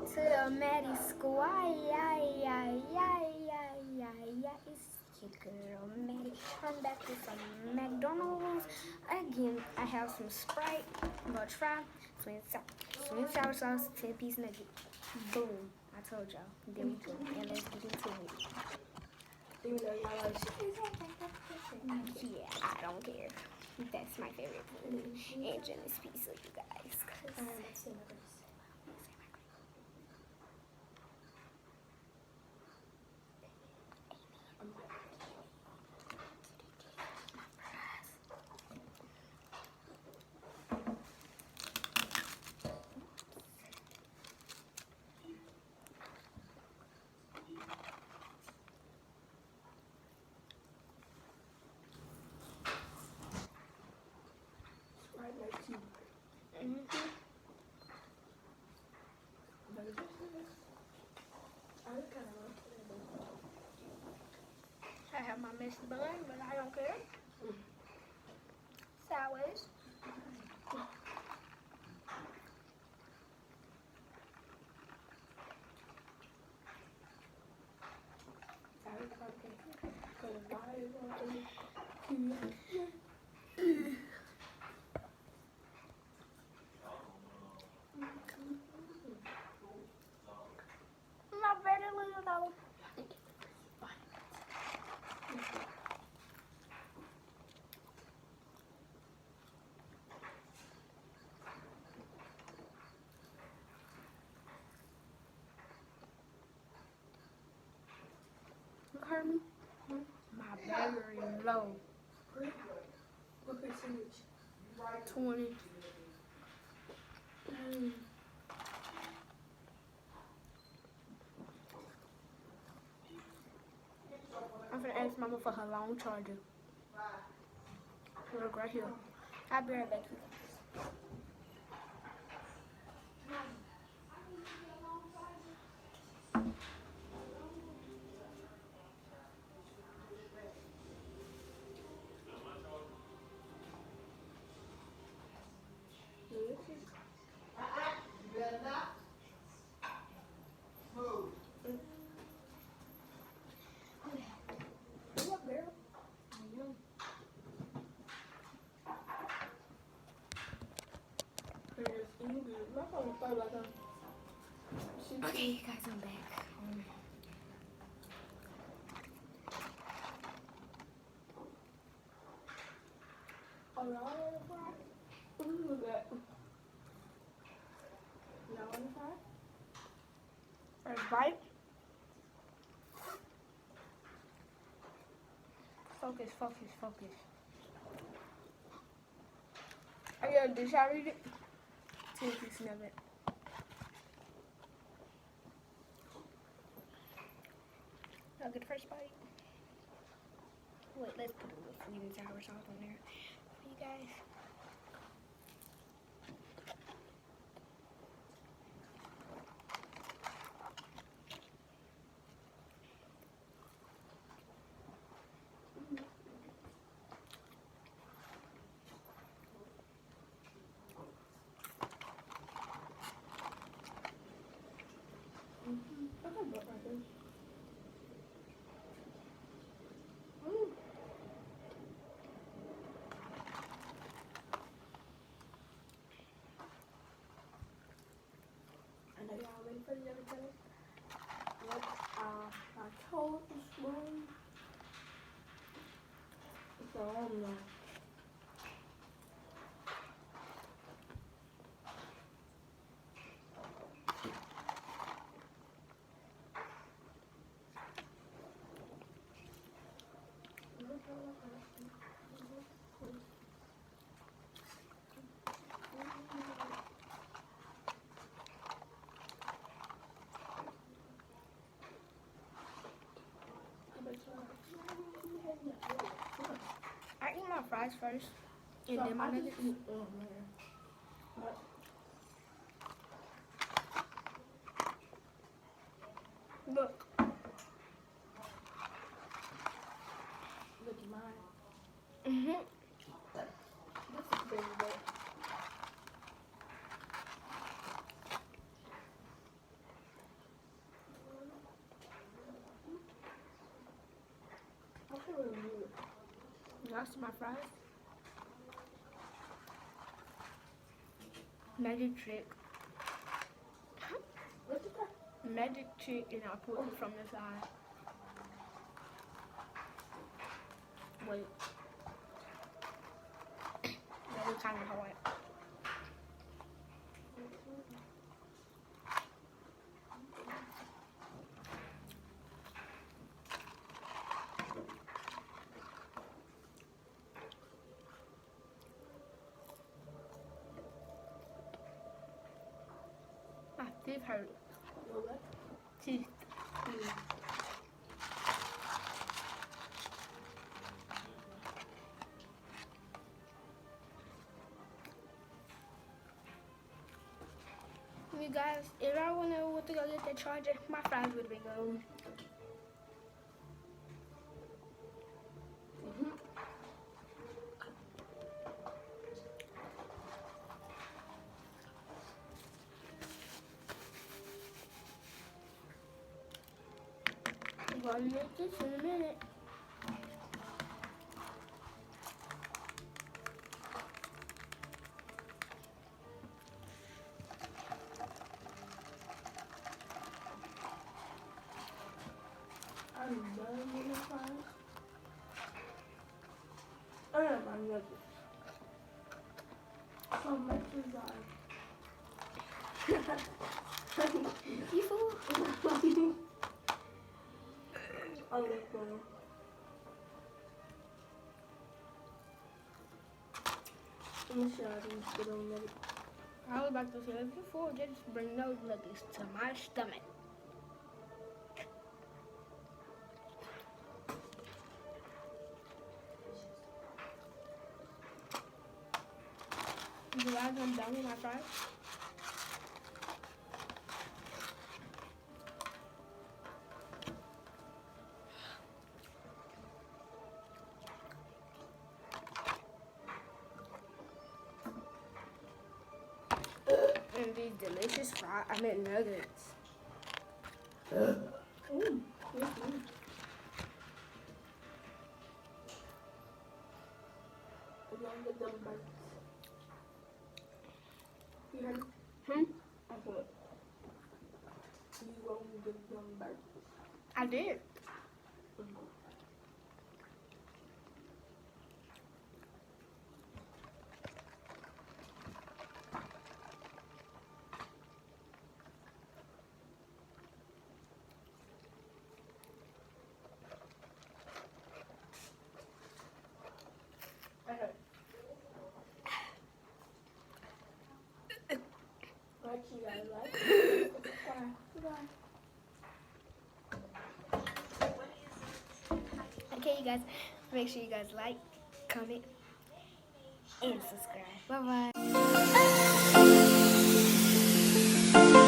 to the Maddie school. It's your girl Maddie. I'm back with some McDonald's. Again, I have some Sprite. I'm gonna try sweet and sour sauce, 10-piece nugget. Boom. I told y'all. There we go. And let's get into it. Even though y'all like Yeah, I don't care. That's my favorite food. And Jenna's pizza, you guys. right next to you. I have my messy bun, but I don't care. Sideways. Not very little though. You heard me? My battery is low. What percentage? 20. I'm gonna ask Mama for her long charger. Look right here. I'll be right back. What, girl? My phone fell like Okay, you guys, I'm back. Look at that. Y'all want to try? First bite. Focus, focus, focus. I got a dish out of it. 10-piece nugget. I'll get the first bite. Wait, let's put a little sweet and sour sauce on there for you guys. I know y'all ready for the other color. What I told this morning. So I don't know. I eat my fries first, and then my nuggets. Oh man. What? Look. Look at mine. Mhm. This is big, but sauce to my fries. Magic trick. What's it called? Magic trick, and I'll put it from the side. Wait. That was kind of hard. My teeth hurt. Your what? Teeth. You guys, if I want to go get that charger, my fries would have been gone. I'm gonna make this in a minute. I'm done with my fries. I have my nuggets. So much is You fool. I like them. Let me show you these good old nuggets. I was about to say, if you fool, just bring those nuggets to my stomach. You guys, I'm done with my fries. And these delicious fries, nuggets. Ooh, yes, I don't get them bites. You heard me? Hmm? I said, you won't get them bites. I did. Okay. What you guys like? Bye. Okay, you guys, make sure you guys like, comment, and subscribe. Bye bye.